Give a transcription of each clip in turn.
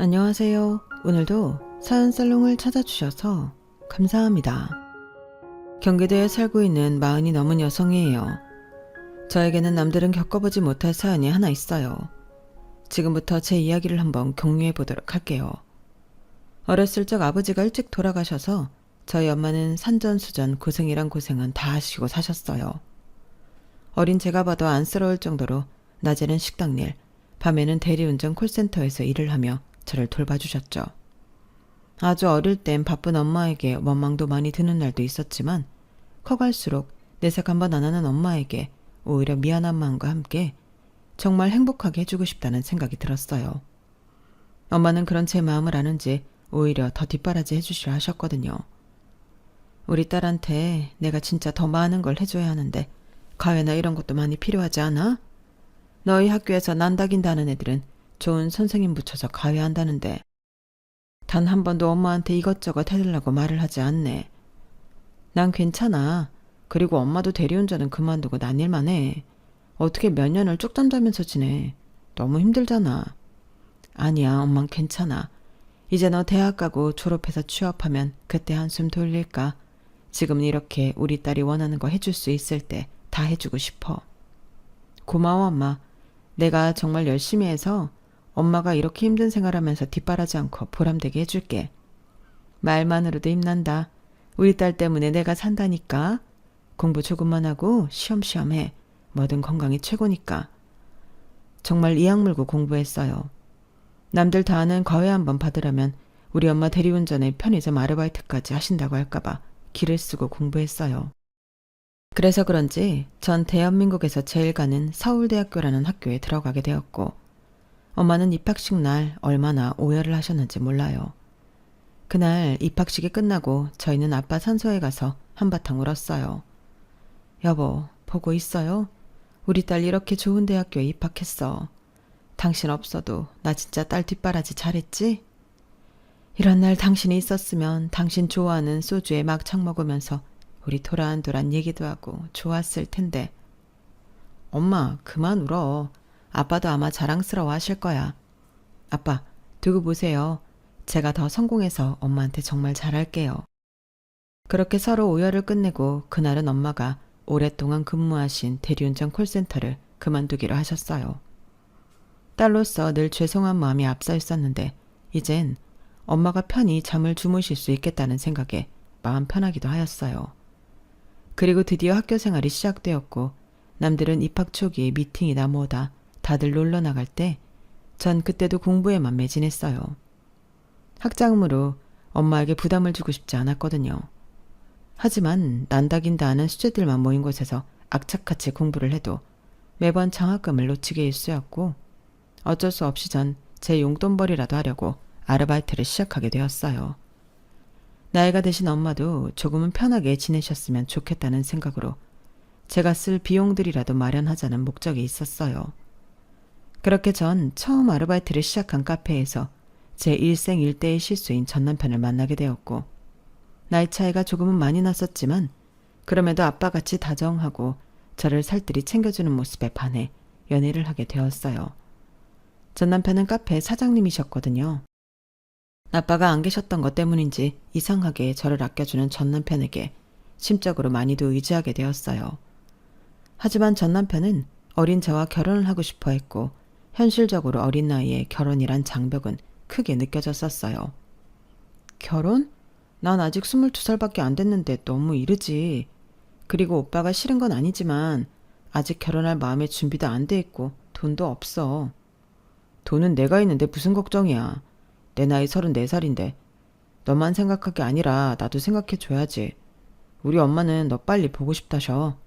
안녕하세요. 오늘도 사연살롱을 찾아주셔서 감사합니다. 경기도에 살고 있는 40이 넘은 여성이에요. 저에게는 남들은 겪어보지 못할 사연이 하나 있어요. 지금부터 제 이야기를 한번 공유해 보도록 할게요. 어렸을 적 아버지가 일찍 돌아가셔서 저희 엄마는 산전수전 고생이란 고생은 다 하시고 사셨어요. 어린 제가 봐도 안쓰러울 정도로 낮에는 식당일, 밤에는 대리운전 콜센터에서 일을 하며 저를 돌봐주셨죠. 아주 어릴 땐 바쁜 엄마에게 원망도 많이 드는 날도 있었지만 커갈수록 내색 한번 안 하는 엄마에게 오히려 미안한 마음과 함께 정말 행복하게 해주고 싶다는 생각이 들었어요. 엄마는 그런 제 마음을 아는지 오히려 더 뒷바라지 해주시려 하셨거든요. 우리 딸한테 내가 진짜 더 많은 걸 해줘야 하는데 과외나 이런 것도 많이 필요하지 않아? 너희 학교에서 난다긴다는 애들은 좋은 선생님 붙여서 과외한다는데 단 한 번도 엄마한테 이것저것 해달라고 말을 하지 않네. 난 괜찮아. 그리고 엄마도 대리운전은 그만두고 난 일만 해. 어떻게 몇 년을 쭉 잠자면서 지내. 너무 힘들잖아. 아니야, 엄만 괜찮아. 이제 너 대학 가고 졸업해서 취업하면 그때 한숨 돌릴까. 지금은 이렇게 우리 딸이 원하는 거 해줄 수 있을 때 다 해주고 싶어. 고마워, 엄마. 내가 정말 열심히 해서 엄마가 이렇게 힘든 생활하면서 뒷바라지 않고 보람되게 해줄게. 말만으로도 힘난다. 우리 딸 때문에 내가 산다니까. 공부 조금만 하고 쉬엄쉬엄 해. 뭐든 건강이 최고니까. 정말 이악 물고 공부했어요. 남들 다 아는 과외 한번 받으려면 우리 엄마 대리운전에 편의점 아르바이트까지 하신다고 할까봐 기를 쓰고 공부했어요. 그래서 그런지 전 대한민국에서 제일 가는 서울대학교라는 학교에 들어가게 되었고 엄마는 입학식 날 얼마나 오열을 하셨는지 몰라요. 그날 입학식이 끝나고 저희는 아빠 산소에 가서 한바탕 울었어요. 여보, 보고 있어요? 우리 딸 이렇게 좋은 대학교에 입학했어. 당신 없어도 나 진짜 딸 뒷바라지 잘했지? 이런 날 당신이 있었으면 당신 좋아하는 소주에 막창 먹으면서 우리 도란도란 얘기도 하고 좋았을 텐데. 엄마, 그만 울어. 아빠도 아마 자랑스러워 하실 거야. 아빠, 두고 보세요. 제가 더 성공해서 엄마한테 정말 잘할게요. 그렇게 서로 오열을 끝내고 그날은 엄마가 오랫동안 근무하신 대리운전 콜센터를 그만두기로 하셨어요. 딸로서 늘 죄송한 마음이 앞서 있었는데 이젠 엄마가 편히 잠을 주무실 수 있겠다는 생각에 마음 편하기도 하였어요. 그리고 드디어 학교 생활이 시작되었고 남들은 입학 초기에 미팅이다 뭐다 다들 놀러 나갈 때 전 그때도 공부에만 매진했어요. 학자금으로 엄마에게 부담을 주고 싶지 않았거든요. 하지만 난다긴다 하는 수재들만 모인 곳에서 악착같이 공부를 해도 매번 장학금을 놓치게 일쑤였고 어쩔 수 없이 전 제 용돈벌이라도 하려고 아르바이트를 시작하게 되었어요. 나이가 드신 엄마도 조금은 편하게 지내셨으면 좋겠다는 생각으로 제가 쓸 비용들이라도 마련하자는 목적이 있었어요. 그렇게 전 처음 아르바이트를 시작한 카페에서 제 일생일대의 실수인 전 남편을 만나게 되었고 나이 차이가 조금은 많이 났었지만 그럼에도 아빠같이 다정하고 저를 살뜰히 챙겨주는 모습에 반해 연애를 하게 되었어요. 전 남편은 카페 사장님이셨거든요. 아빠가 안 계셨던 것 때문인지 이상하게 저를 아껴주는 전 남편에게 심적으로 많이도 의지하게 되었어요. 하지만 전 남편은 어린 저와 결혼을 하고 싶어 했고 현실적으로 어린 나이에 결혼이란 장벽은 크게 느껴졌었어요. 결혼? 난 아직 22살밖에 안 됐는데 너무 이르지. 그리고 오빠가 싫은 건 아니지만 아직 결혼할 마음의 준비도 안 돼 있고 돈도 없어. 돈은 내가 있는데 무슨 걱정이야. 내 나이 34살인데 너만 생각할 게 아니라 나도 생각해줘야지. 우리 엄마는 너 빨리 보고 싶다셔.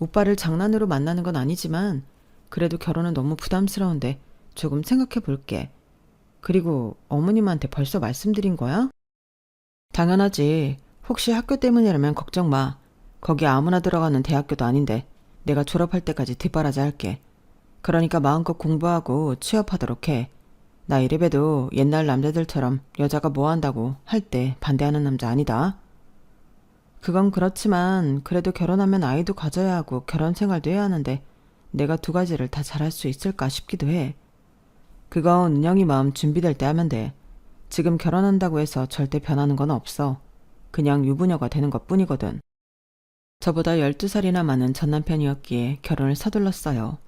오빠를 장난으로 만나는 건 아니지만 그래도 결혼은 너무 부담스러운데 조금 생각해 볼게. 그리고 어머님한테 벌써 말씀드린 거야? 당연하지. 혹시 학교 때문이라면 걱정 마. 거기 아무나 들어가는 대학교도 아닌데 내가 졸업할 때까지 뒷바라지 할게. 그러니까 마음껏 공부하고 취업하도록 해. 나 이래봬도 옛날 남자들처럼 여자가 뭐 한다고 할 때 반대하는 남자 아니다. 그건 그렇지만 그래도 결혼하면 아이도 가져야 하고 결혼 생활도 해야 하는데 내가 두 가지를 다 잘할 수 있을까 싶기도 해. 그건 은영이 마음 준비될 때 하면 돼. 지금 결혼한다고 해서 절대 변하는 건 없어. 그냥 유부녀가 되는 것 뿐이거든. 저보다 12살이나 많은 전 남편이었기에 결혼을 서둘렀어요.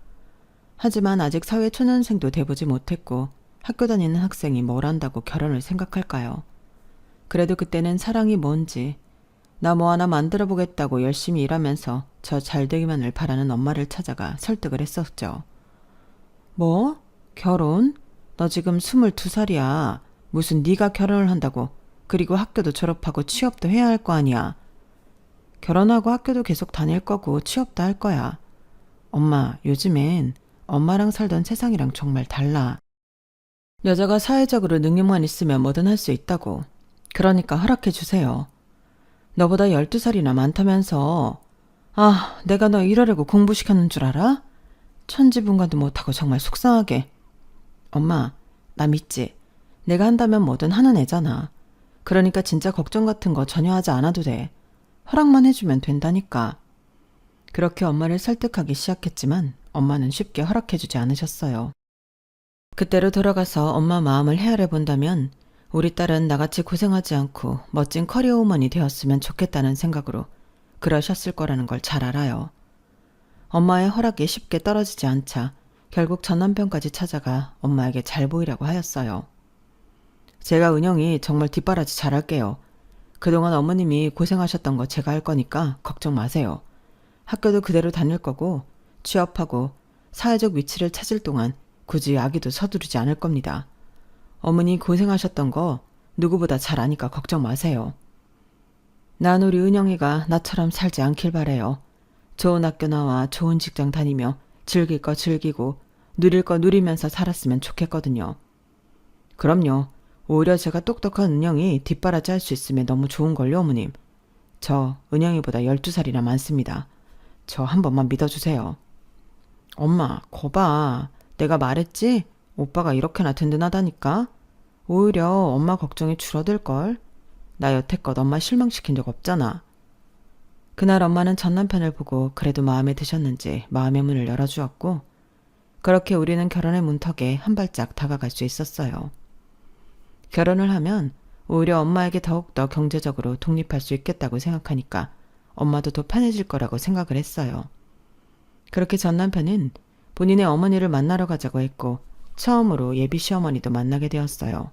하지만 아직 사회 초년생도 돼보지 못했고 학교 다니는 학생이 뭘 안다고 결혼을 생각할까요? 그래도 그때는 사랑이 뭔지, 나 뭐 하나 만들어 보겠다고 열심히 일하면서 저 잘되기만을 바라는 엄마를 찾아가 설득을 했었죠. 뭐? 결혼? 너 지금 22살이야. 무슨 네가 결혼을 한다고. 그리고 학교도 졸업하고 취업도 해야 할 거 아니야. 결혼하고 학교도 계속 다닐 거고 취업도 할 거야. 엄마, 요즘엔 엄마랑 살던 세상이랑 정말 달라. 여자가 사회적으로 능력만 있으면 뭐든 할 수 있다고. 그러니까 허락해 주세요. 너보다 12살이나 많다면서. 아, 내가 너 이러려고 공부시켰는 줄 알아? 천지분간도 못하고 정말 속상하게. 엄마, 나 믿지? 내가 한다면 뭐든 하는 애잖아. 그러니까 진짜 걱정 같은 거 전혀 하지 않아도 돼. 허락만 해주면 된다니까. 그렇게 엄마를 설득하기 시작했지만 엄마는 쉽게 허락해주지 않으셨어요. 그때로 돌아가서 엄마 마음을 헤아려 본다면 우리 딸은 나같이 고생하지 않고 멋진 커리어 우먼이 되었으면 좋겠다는 생각으로 그러셨을 거라는 걸 잘 알아요. 엄마의 허락이 쉽게 떨어지지 않자 결국 전 남편까지 찾아가 엄마에게 잘 보이라고 하였어요. 제가 은영이 정말 뒷바라지 잘할게요. 그동안 어머님이 고생하셨던 거 제가 할 거니까 걱정 마세요. 학교도 그대로 다닐 거고 취업하고 사회적 위치를 찾을 동안 굳이 아기도 서두르지 않을 겁니다. 어머니 고생하셨던 거 누구보다 잘 아니까 걱정 마세요. 난 우리 은영이가 나처럼 살지 않길 바래요. 좋은 학교 나와 좋은 직장 다니며 즐길 거 즐기고 누릴 거 누리면서 살았으면 좋겠거든요. 그럼요. 오히려 제가 똑똑한 은영이 뒷바라지 할 수 있으면 너무 좋은걸요, 어머님. 저 은영이보다 12살이나 많습니다. 저 한 번만 믿어주세요. 엄마, 거봐. 내가 말했지? 오빠가 이렇게나 든든하다니까? 오히려 엄마 걱정이 줄어들걸? 나 여태껏 엄마 실망시킨 적 없잖아. 그날 엄마는 전 남편을 보고 그래도 마음에 드셨는지 마음의 문을 열어주었고 그렇게 우리는 결혼의 문턱에 한 발짝 다가갈 수 있었어요. 결혼을 하면 오히려 엄마에게 더욱더 경제적으로 독립할 수 있겠다고 생각하니까 엄마도 더 편해질 거라고 생각을 했어요. 그렇게 전 남편은 본인의 어머니를 만나러 가자고 했고 처음으로 예비 시어머니도 만나게 되었어요.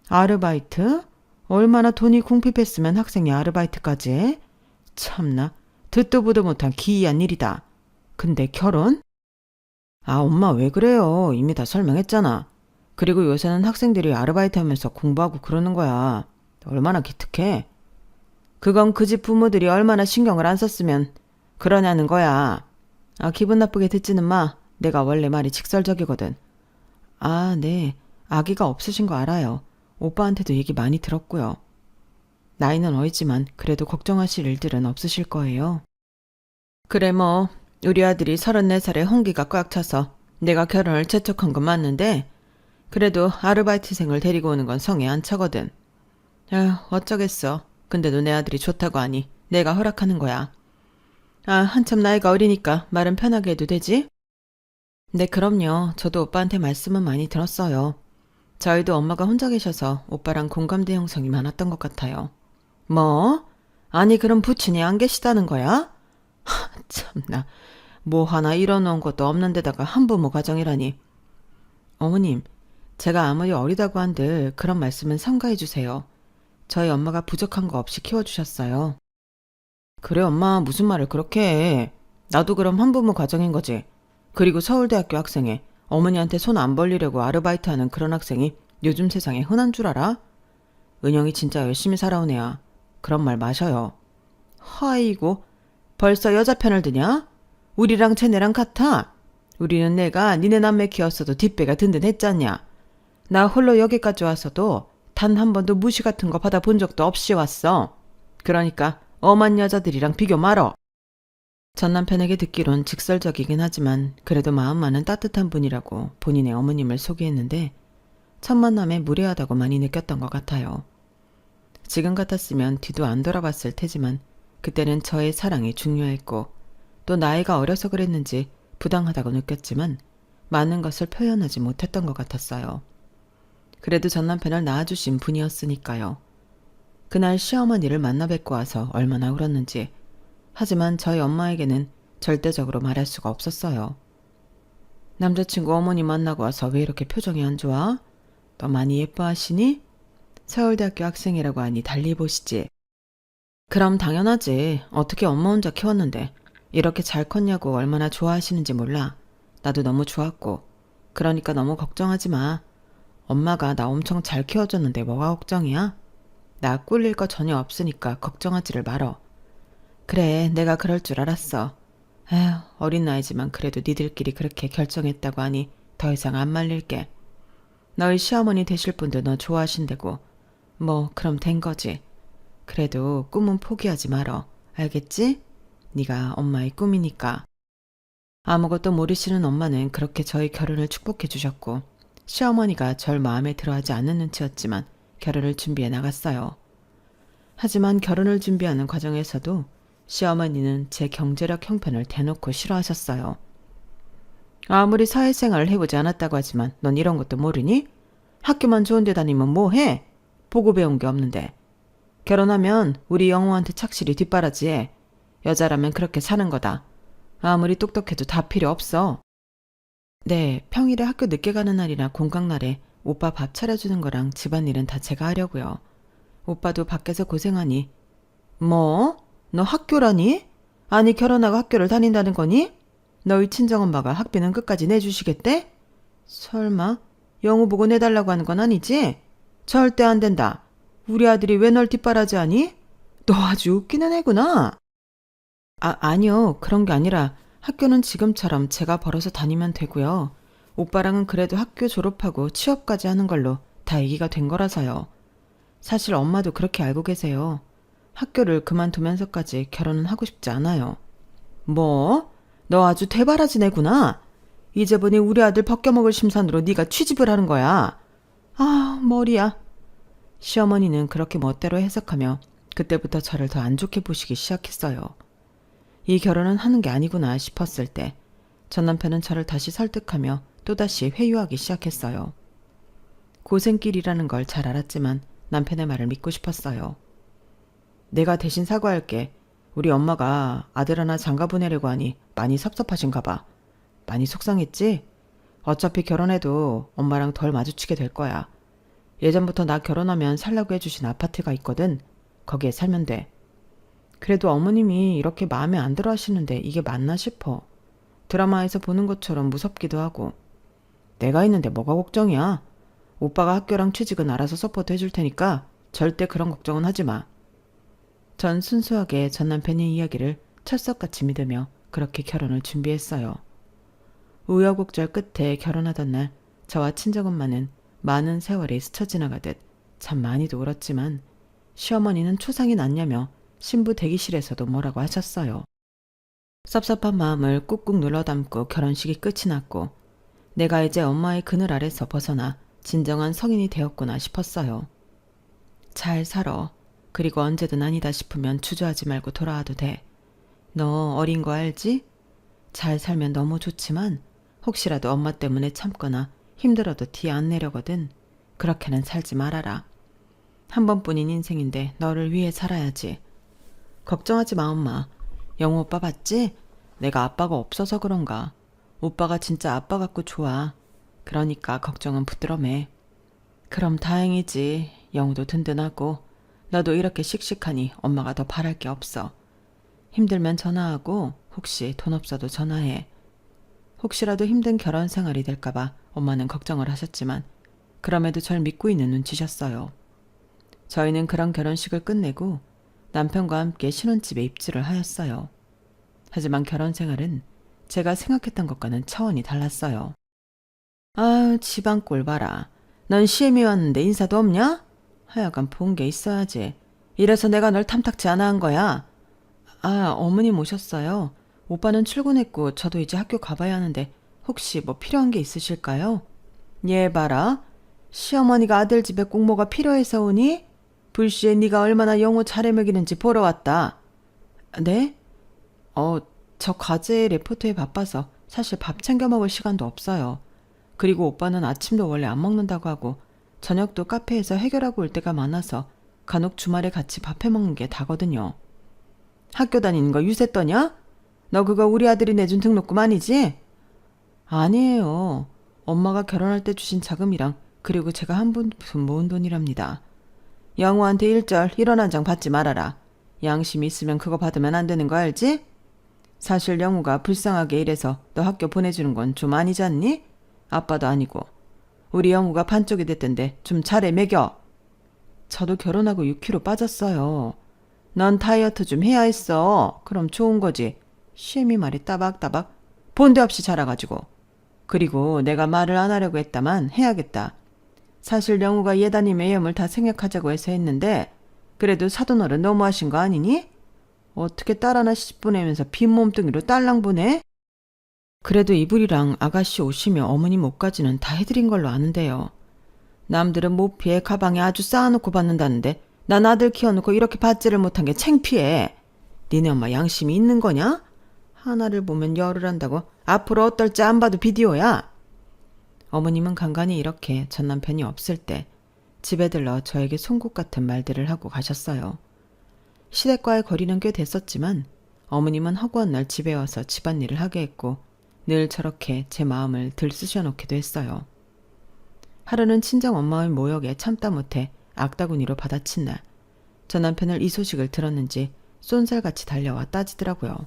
아르바이트? 얼마나 돈이 궁핍했으면 학생이 아르바이트까지 해? 참나, 듣도 보도 못한 기이한 일이다. 근데 결혼? 아, 엄마 왜 그래요? 이미 다 설명했잖아. 그리고 요새는 학생들이 아르바이트 하면서 공부하고 그러는 거야. 얼마나 기특해. 그건 그 집 부모들이 얼마나 신경을 안 썼으면 그러냐는 거야. 아, 기분 나쁘게 듣지는 마. 내가 원래 말이 직설적이거든. 아, 네. 아기가 없으신 거 알아요. 오빠한테도 얘기 많이 들었고요. 나이는 어리지만 그래도 걱정하실 일들은 없으실 거예요. 그래 뭐 우리 아들이 34살에 홍기가 꽉 차서 내가 결혼을 재촉한 건 맞는데 그래도 아르바이트생을 데리고 오는 건 성에 안 차거든. 아휴 어쩌겠어. 근데도 내 아들이 좋다고 하니 내가 허락하는 거야. 아 한참 나이가 어리니까 말은 편하게 해도 되지? 네 그럼요. 저도 오빠한테 말씀은 많이 들었어요. 저희도 엄마가 혼자 계셔서 오빠랑 공감대 형성이 많았던 것 같아요. 뭐? 아니 그럼 부친이 안 계시다는 거야? 하, 참나. 뭐 하나 이뤄놓은 것도 없는 데다가 한부모 가정이라니. 어머님, 제가 아무리 어리다고 한들 그런 말씀은 삼가해 주세요. 저희 엄마가 부족한 거 없이 키워주셨어요. 그래 엄마 무슨 말을 그렇게 해. 나도 그럼 한부모 가정인 거지. 그리고 서울대학교 학생에 어머니한테 손 안 벌리려고 아르바이트하는 그런 학생이 요즘 세상에 흔한 줄 알아? 은영이 진짜 열심히 살아온 애야. 그런 말 마셔요. 하이고 벌써 여자 편을 드냐? 우리랑 쟤네랑 같아. 우리는 내가 니네 남매 키웠어도 뒷배가 든든했잖냐. 나 홀로 여기까지 왔어도 단 한 번도 무시 같은 거 받아본 적도 없이 왔어. 그러니까 엄한 여자들이랑 비교 말어. 전 남편에게 듣기론 직설적이긴 하지만 그래도 마음만은 따뜻한 분이라고 본인의 어머님을 소개했는데 첫 만남에 무례하다고 많이 느꼈던 것 같아요. 지금 같았으면 뒤도 안 돌아봤을 테지만 그때는 저의 사랑이 중요했고 또 나이가 어려서 그랬는지 부당하다고 느꼈지만 많은 것을 표현하지 못했던 것 같았어요. 그래도 전 남편을 낳아주신 분이었으니까요. 그날 시어머니를 만나 뵙고 와서 얼마나 울었는지. 하지만 저희 엄마에게는 절대적으로 말할 수가 없었어요. 남자친구 어머니 만나고 와서 왜 이렇게 표정이 안 좋아? 너 많이 예뻐하시니? 서울대학교 학생이라고 하니 달리 보시지. 그럼 당연하지. 어떻게 엄마 혼자 키웠는데 이렇게 잘 컸냐고 얼마나 좋아하시는지 몰라. 나도 너무 좋았고. 그러니까 너무 걱정하지 마. 엄마가 나 엄청 잘 키워줬는데 뭐가 걱정이야? 나 꿀릴 거 전혀 없으니까 걱정하지를 말어. 그래, 내가 그럴 줄 알았어. 에휴, 어린 나이지만 그래도 니들끼리 그렇게 결정했다고 하니 더 이상 안 말릴게. 너희 시어머니 되실 분도 너 좋아하신다고. 뭐 그럼 된 거지. 그래도 꿈은 포기하지 말어. 알겠지? 네가 엄마의 꿈이니까. 아무것도 모르시는 엄마는 그렇게 저희 결혼을 축복해 주셨고 시어머니가 절 마음에 들어하지 않는 눈치였지만 결혼을 준비해 나갔어요. 하지만 결혼을 준비하는 과정에서도 시어머니는 제 경제력 형편을 대놓고 싫어하셨어요. 아무리 사회생활을 해보지 않았다고 하지만 넌 이런 것도 모르니? 학교만 좋은 데 다니면 뭐해? 보고 배운 게 없는데. 결혼하면 우리 영호한테 착실히 뒷바라지해. 여자라면 그렇게 사는 거다. 아무리 똑똑해도 다 필요 없어. 네, 평일에 학교 늦게 가는 날이나 공강날에 오빠 밥 차려주는 거랑 집안일은 다 제가 하려고요. 오빠도 밖에서 고생하니. 뭐? 너 학교라니? 아니 결혼하고 학교를 다닌다는 거니? 너희 친정엄마가 학비는 끝까지 내주시겠대? 설마 영우 보고 내달라고 하는 건 아니지? 절대 안 된다. 우리 아들이 왜 널 뒷바라지하니? 너 아주 웃기는 애구나. 아니요. 그런 게 아니라 학교는 지금처럼 제가 벌어서 다니면 되고요. 오빠랑은 그래도 학교 졸업하고 취업까지 하는 걸로 다 얘기가 된 거라서요. 사실 엄마도 그렇게 알고 계세요. 학교를 그만두면서까지 결혼은 하고 싶지 않아요. 뭐? 너 아주 대바라지 내구나. 이제 보니 우리 아들 벗겨먹을 심산으로 네가 취집을 하는 거야. 아, 머리야. 시어머니는 그렇게 멋대로 해석하며 그때부터 저를 더 안 좋게 보시기 시작했어요. 이 결혼은 하는 게 아니구나 싶었을 때 전 남편은 저를 다시 설득하며 또다시 회유하기 시작했어요. 고생길이라는 걸 잘 알았지만 남편의 말을 믿고 싶었어요. 내가 대신 사과할게. 우리 엄마가 아들 하나 장가 보내려고 하니 많이 섭섭하신가 봐. 많이 속상했지? 어차피 결혼해도 엄마랑 덜 마주치게 될 거야. 예전부터 나 결혼하면 살라고 해주신 아파트가 있거든. 거기에 살면 돼. 그래도 어머님이 이렇게 마음에 안 들어 하시는데 이게 맞나 싶어. 드라마에서 보는 것처럼 무섭기도 하고. 내가 있는데 뭐가 걱정이야. 오빠가 학교랑 취직은 알아서 서포트 해줄 테니까 절대 그런 걱정은 하지 마. 전 순수하게 전 남편의 이야기를 철석같이 믿으며 그렇게 결혼을 준비했어요. 우여곡절 끝에 결혼하던 날 저와 친정엄마는 많은 세월이 스쳐 지나가듯 참 많이도 울었지만 시어머니는 초상이 났냐며 신부 대기실에서도 뭐라고 하셨어요. 섭섭한 마음을 꾹꾹 눌러 담고 결혼식이 끝이 났고 내가 이제 엄마의 그늘 아래서 벗어나 진정한 성인이 되었구나 싶었어요. 잘 살아. 그리고 언제든 아니다 싶으면 주저하지 말고 돌아와도 돼. 너 어린 거 알지? 잘 살면 너무 좋지만 혹시라도 엄마 때문에 참거나 힘들어도 티 안 내려거든. 그렇게는 살지 말아라. 한 번뿐인 인생인데 너를 위해 살아야지. 걱정하지 마 엄마. 영우 오빠 봤지? 내가 아빠가 없어서 그런가. 오빠가 진짜 아빠 같고 좋아. 그러니까 걱정은 부드럼해. 그럼 다행이지. 영우도 든든하고 너도 이렇게 씩씩하니 엄마가 더 바랄 게 없어. 힘들면 전화하고 혹시 돈 없어도 전화해. 혹시라도 힘든 결혼 생활이 될까봐 엄마는 걱정을 하셨지만 그럼에도 절 믿고 있는 눈치셨어요. 저희는 그런 결혼식을 끝내고 남편과 함께 신혼집에 입주를 하였어요. 하지만 결혼 생활은 제가 생각했던 것과는 차원이 달랐어요. 아유, 집안 꼴 봐라. 넌 시엠이 왔는데 인사도 없냐? 하여간 본 게 있어야지. 이래서 내가 널 탐탁지 않아 한 거야. 아, 어머님 오셨어요. 오빠는 출근했고 저도 이제 학교 가봐야 하는데 혹시 뭐 필요한 게 있으실까요? 얘 봐라. 시어머니가 아들 집에 꼭 뭐가 필요해서 오니? 불시에 네가 얼마나 영호 잘해 먹이는지 보러 왔다. 네? 저 과제 레포트에 바빠서 사실 밥 챙겨 먹을 시간도 없어요. 그리고 오빠는 아침도 원래 안 먹는다고 하고 저녁도 카페에서 해결하고 올 때가 많아서 간혹 주말에 같이 밥 해 먹는 게 다거든요. 학교 다니는 거 유세 떠냐? 너 그거 우리 아들이 내준 등록금 아니지? 아니에요. 엄마가 결혼할 때 주신 자금이랑 그리고 제가 한 푼 모은 돈이랍니다. 영우한테 일절 1원 한 장 받지 말아라. 양심이 있으면 그거 받으면 안 되는 거 알지? 사실 영우가 불쌍하게 일해서 너 학교 보내주는 건 좀 아니지 않니? 아빠도 아니고. 우리 영우가 반쪽이 됐던데 좀 잘해 먹여. 저도 결혼하고 6kg 빠졌어요. 넌 다이어트 좀 해야 했어. 그럼 좋은 거지. 쉐미 말이 따박따박 본데 없이 자라가지고. 그리고 내가 말을 안 하려고 했다만 해야겠다. 사실 영우가 예단님 애염을 다 생략하자고 해서 했는데 그래도 사돈어른 너무하신 거 아니니? 어떻게 딸 하나 씩 보내면서 빈 몸뚱이로 딸랑 보내? 그래도 이불이랑 아가씨 옷이며 어머님 옷까지는 다 해드린 걸로 아는데요. 남들은 모피에 가방에 아주 쌓아놓고 받는다는데 난 아들 키워놓고 이렇게 받지를 못한 게 창피해. 니네 엄마 양심이 있는 거냐? 하나를 보면 열을 한다고 앞으로 어떨지 안 봐도 비디오야. 어머님은 간간히 이렇게 전 남편이 없을 때 집에 들러 저에게 송곳 같은 말들을 하고 가셨어요. 시댁과의 거리는 꽤 됐었지만 어머님은 허구한 날 집에 와서 집안일을 하게 했고 늘 저렇게 제 마음을 들쑤셔놓기도 했어요. 하루는 친정 엄마의 모욕에 참다 못해 악다구니로 받아친 날, 전 남편을 이 소식을 들었는지 쏜살같이 달려와 따지더라고요.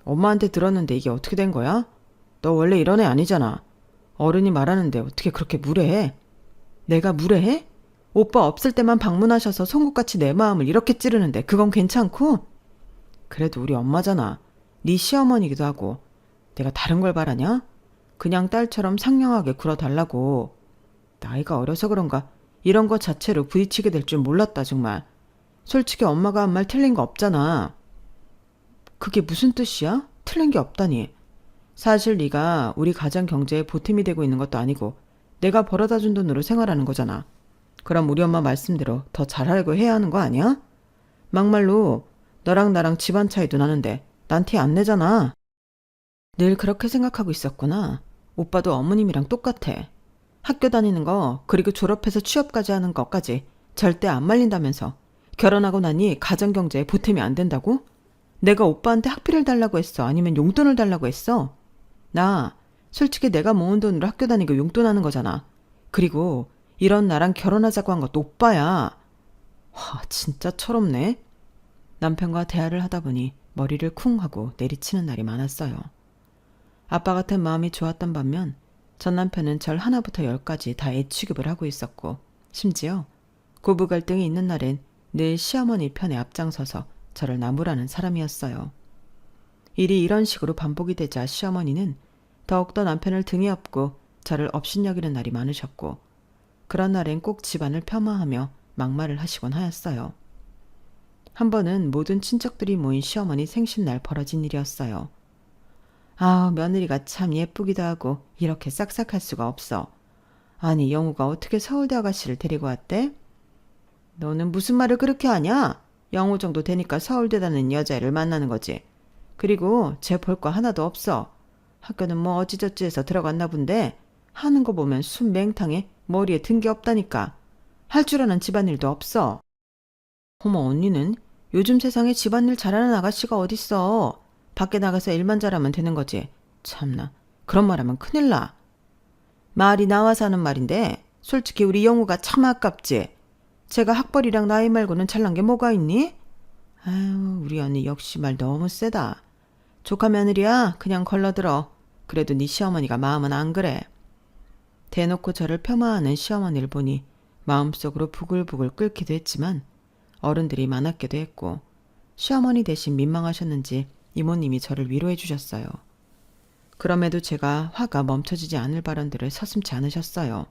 엄마한테 들었는데 이게 어떻게 된 거야? 너 원래 이런 애 아니잖아. 어른이 말하는데 어떻게 그렇게 무례해? 내가 무례해? 오빠 없을 때만 방문하셔서 송곳같이 내 마음을 이렇게 찌르는데 그건 괜찮고? 그래도 우리 엄마잖아. 네 시어머니기도 하고. 내가 다른 걸 바라냐? 그냥 딸처럼 상냥하게 굴어달라고. 나이가 어려서 그런가 이런 거 자체로 부딪히게 될 줄 몰랐다 정말. 솔직히 엄마가 한 말 틀린 거 없잖아. 그게 무슨 뜻이야? 틀린 게 없다니. 사실 네가 우리 가정 경제에 보탬이 되고 있는 것도 아니고 내가 벌어다 준 돈으로 생활하는 거잖아. 그럼 우리 엄마 말씀대로 더 잘하려고 해야 하는 거 아니야? 막말로 너랑 나랑 집안 차이도 나는데 난 티 안 내잖아. 늘 그렇게 생각하고 있었구나. 오빠도 어머님이랑 똑같아. 학교 다니는 거 그리고 졸업해서 취업까지 하는 것까지 절대 안 말린다면서 결혼하고 나니 가정 경제에 보탬이 안 된다고? 내가 오빠한테 학비를 달라고 했어? 아니면 용돈을 달라고 했어? 나 솔직히 내가 모은 돈으로 학교 다니고 용돈하는 거잖아. 그리고 이런 나랑 결혼하자고 한 것도 오빠야. 와 진짜 철없네. 남편과 대화를 하다 보니 머리를 쿵 하고 내리치는 날이 많았어요. 아빠 같은 마음이 좋았던 반면 전 남편은 절 하나부터 열까지 다 애취급을 하고 있었고 심지어 고부 갈등이 있는 날엔 늘 시어머니 편에 앞장서서 저를 나무라는 사람이었어요. 일이 이런 식으로 반복이 되자 시어머니는 더욱더 남편을 등에 업고 저를 업신여기는 날이 많으셨고 그런 날엔 꼭 집안을 폄하하며 막말을 하시곤 하였어요. 한 번은 모든 친척들이 모인 시어머니 생신날 벌어진 일이었어요. 아, 며느리가 참 예쁘기도 하고 이렇게 싹싹할 수가 없어. 아니, 영우가 어떻게 서울대 아가씨를 데리고 왔대? 너는 무슨 말을 그렇게 하냐? 영우 정도 되니까 서울대 다니는 여자애를 만나는 거지. 그리고 쟤 볼 거 하나도 없어. 학교는 뭐 어찌저찌 해서 들어갔나 본데 하는 거 보면 순 맹탕에 머리에 든 게 없다니까. 할 줄 아는 집안일도 없어. 어머, 언니는 요즘 세상에 집안일 잘하는 아가씨가 어딨어. 밖에 나가서 일만 잘하면 되는 거지. 참나, 그런 말하면 큰일 나. 말이 나와서 하는 말인데 솔직히 우리 영우가 참 아깝지. 제가 학벌이랑 나이 말고는 잘난 게 뭐가 있니? 아유, 우리 언니 역시 말 너무 세다. 조카 며느리야 그냥 걸러들어. 그래도 네 시어머니가 마음은 안 그래. 대놓고 저를 폄하하는 시어머니를 보니 마음속으로 부글부글 끓기도 했지만 어른들이 많았기도 했고 시어머니 대신 민망하셨는지 이모님이 저를 위로해 주셨어요. 그럼에도 제가 화가 멈춰지지 않을 발언들을 서슴지 않으셨어요.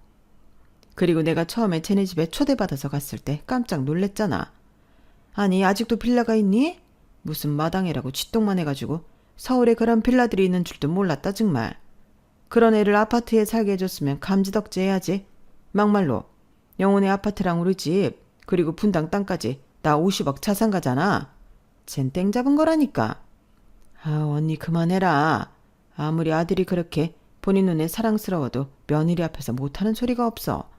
그리고 내가 처음에 쟤네 집에 초대받아서 갔을 때 깜짝 놀랬잖아. 아니 아직도 빌라가 있니? 무슨 마당이라고 쥐똥만 해가지고 서울에 그런 빌라들이 있는 줄도 몰랐다 정말. 그런 애를 아파트에 살게 해줬으면 감지덕지 해야지. 막말로 영혼의 아파트랑 우리 집 그리고 분당 땅까지 나 50억 자산가잖아. 쟨 땡 잡은 거라니까. 아 언니 그만해라. 아무리 아들이 그렇게 본인 눈에 사랑스러워도 며느리 앞에서 못하는 소리가 없어.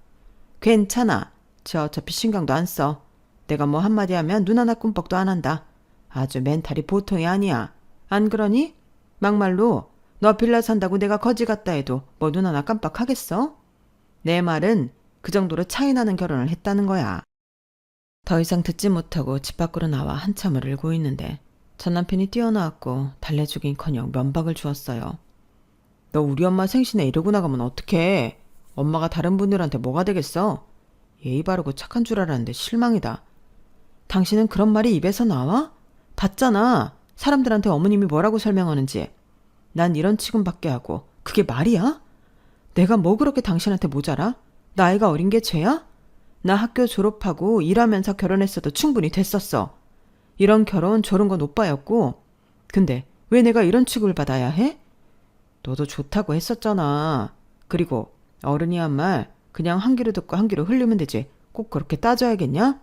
괜찮아. 저 어차피 신경도 안 써. 내가 뭐 한마디 하면 눈 하나 꿈뻑도 안 한다. 아주 멘탈이 보통이 아니야. 안 그러니? 막말로 너 빌라 산다고 내가 거지 같다 해도 뭐 눈 하나 깜빡하겠어? 내 말은 그 정도로 차이 나는 결혼을 했다는 거야. 더 이상 듣지 못하고 집 밖으로 나와 한참을 울고 있는데 전 남편이 뛰어나왔고 달래주긴커녕 면박을 주었어요. 너 우리 엄마 생신에 이러고 나가면 어떡해? 엄마가 다른 분들한테 뭐가 되겠어? 예의 바르고 착한 줄 알았는데 실망이다. 당신은 그런 말이 입에서 나와? 봤잖아. 사람들한테 어머님이 뭐라고 설명하는지. 난 이런 취급받게 하고 그게 말이야? 내가 뭐 그렇게 당신한테 모자라? 나이가 어린 게 죄야? 나 학교 졸업하고 일하면서 결혼했어도 충분히 됐었어. 이런 결혼 저런 건 오빠였고. 근데 왜 내가 이런 취급을 받아야 해? 너도 좋다고 했었잖아. 그리고 어른이 한 말 그냥 한 귀로 듣고 한 귀로 흘리면 되지. 꼭 그렇게 따져야겠냐?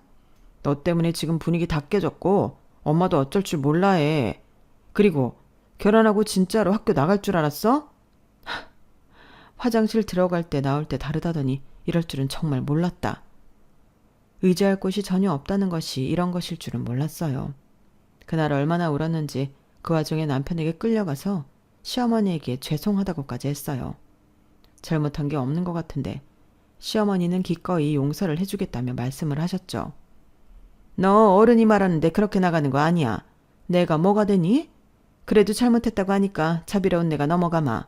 너 때문에 지금 분위기 다 깨졌고 엄마도 어쩔 줄 몰라 해. 그리고 결혼하고 진짜로 학교 나갈 줄 알았어? 화장실 들어갈 때 나올 때 다르다더니 이럴 줄은 정말 몰랐다. 의지할 곳이 전혀 없다는 것이 이런 것일 줄은 몰랐어요. 그날 얼마나 울었는지 그 와중에 남편에게 끌려가서 시어머니에게 죄송하다고까지 했어요. 잘못한 게 없는 것 같은데 시어머니는 기꺼이 용서를 해주겠다며 말씀을 하셨죠. 너 어른이 말하는데 그렇게 나가는 거 아니야. 내가 뭐가 되니? 그래도 잘못했다고 하니까 자비로운 내가 넘어가마.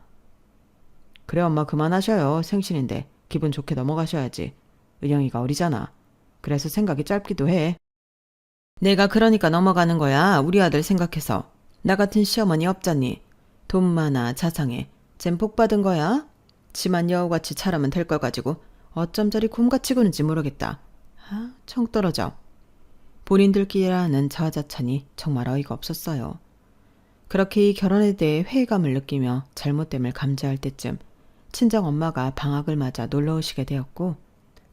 그래 엄마 그만하셔요. 생신인데 기분 좋게 넘어가셔야지. 은영이가 어리잖아. 그래서 생각이 짧기도 해. 내가 그러니까 넘어가는 거야. 우리 아들 생각해서. 나 같은 시어머니 없잖니. 돈 많아 자상해. 쟨 복 받은 거야. 지만 여우같이 자라면 될 걸 가지고 어쩜 저리 곰같이 구는지 모르겠다. 아, 청 떨어져. 본인들끼리라 하는 자화자찬이 정말 어이가 없었어요. 그렇게 이 결혼에 대해 회의감을 느끼며 잘못됨을 감지할 때쯤 친정 엄마가 방학을 맞아 놀러 오시게 되었고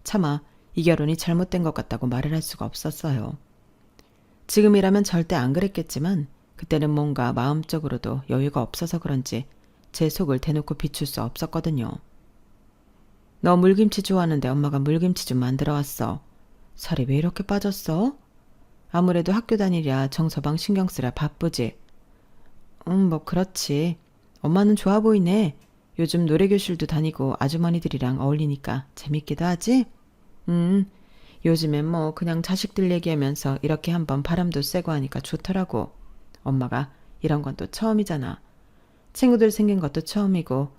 차마 이 결혼이 잘못된 것 같다고 말을 할 수가 없었어요. 지금이라면 절대 안 그랬겠지만 그때는 뭔가 마음적으로도 여유가 없어서 그런지 제 속을 대놓고 비출 수 없었거든요. 너 물김치 좋아하는데 엄마가 물김치 좀 만들어 왔어. 살이 왜 이렇게 빠졌어? 아무래도 학교 다니랴 정서방 신경 쓰랴 바쁘지. 뭐 그렇지. 엄마는 좋아 보이네. 요즘 노래교실도 다니고 아주머니들이랑 어울리니까 재밌기도 하지? 요즘엔 뭐 그냥 자식들 얘기하면서 이렇게 한번 바람도 쐬고 하니까 좋더라고. 엄마가 이런 건 또 처음이잖아. 친구들 생긴 것도 처음이고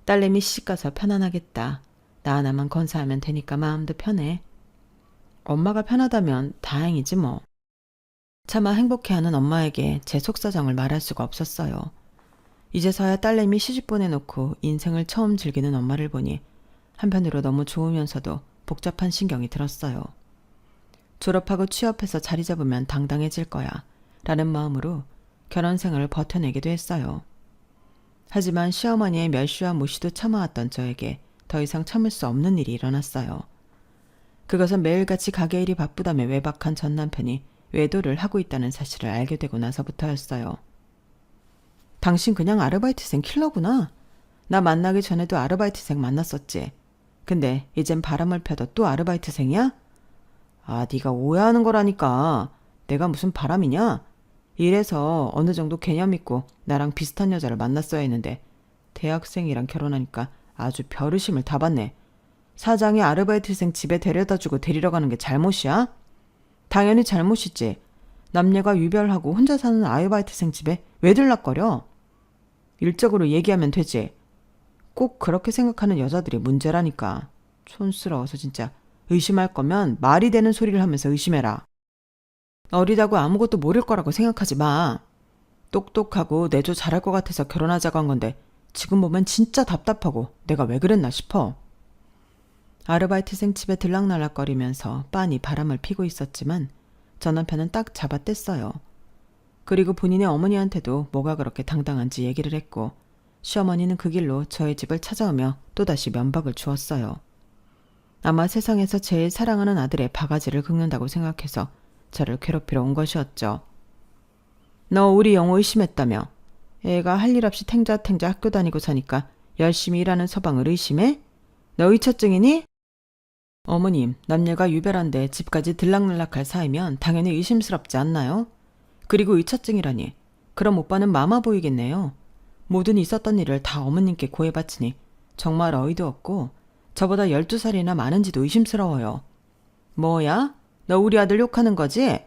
딸내미 시집가서 편안하겠다. 나 하나만 건사하면 되니까 마음도 편해. 엄마가 편하다면 다행이지 뭐. 차마 행복해하는 엄마에게 제 속사정을 말할 수가 없었어요. 이제서야 딸내미 시집 보내놓고 인생을 처음 즐기는 엄마를 보니 한편으로 너무 좋으면서도 복잡한 신경이 들었어요. 졸업하고 취업해서 자리 잡으면 당당해질 거야 라는 마음으로 결혼 생활을 버텨내기도 했어요. 하지만 시어머니의 멸시와 무시도 참아왔던 저에게 더 이상 참을 수 없는 일이 일어났어요. 그것은 매일같이 가게 일이 바쁘다며 외박한 전 남편이 외도를 하고 있다는 사실을 알게 되고 나서부터였어요. 당신 그냥 아르바이트생 킬러구나. 나 만나기 전에도 아르바이트생 만났었지. 근데 이젠 바람을 펴도 또 아르바이트생이야? 아, 네가 오해하는 거라니까. 내가 무슨 바람이냐? 이래서 어느 정도 개념 있고 나랑 비슷한 여자를 만났어야 했는데 대학생이랑 결혼하니까 아주 벼르심을 다 받네. 사장이 아르바이트생 집에 데려다주고 데리러 가는 게 잘못이야? 당연히 잘못이지. 남녀가 유별하고 혼자 사는 아르바이트생 집에 왜 들락거려? 일적으로 얘기하면 되지. 꼭 그렇게 생각하는 여자들이 문제라니까. 촌스러워서 진짜. 의심할 거면 말이 되는 소리를 하면서 의심해라. 어리다고 아무것도 모를 거라고 생각하지 마. 똑똑하고 내조 잘할 것 같아서 결혼하자고 한 건데 지금 보면 진짜 답답하고 내가 왜 그랬나 싶어. 아르바이트생 집에 들락날락거리면서 빤히 바람을 피고 있었지만 전 남편은 딱 잡아뗐어요. 그리고 본인의 어머니한테도 뭐가 그렇게 당당한지 얘기를 했고 시어머니는 그 길로 저의 집을 찾아오며 또다시 면박을 주었어요. 아마 세상에서 제일 사랑하는 아들의 바가지를 긁는다고 생각해서 저를 괴롭히러 온 것이었죠. 너 우리 영호 의심했다며? 애가 할 일 없이 탱자탱자 학교 다니고 사니까 열심히 일하는 서방을 의심해? 너 의처증이니? 어머님, 남녀가 유별한데 집까지 들락날락할 사이면 당연히 의심스럽지 않나요? 그리고 의처증이라니. 그럼 오빠는 마마 보이겠네요. 모든 있었던 일을 다 어머님께 고해바치니 정말 어이도 없고 저보다 12살이나 많은지도 의심스러워요. 뭐야? 너 우리 아들 욕하는 거지?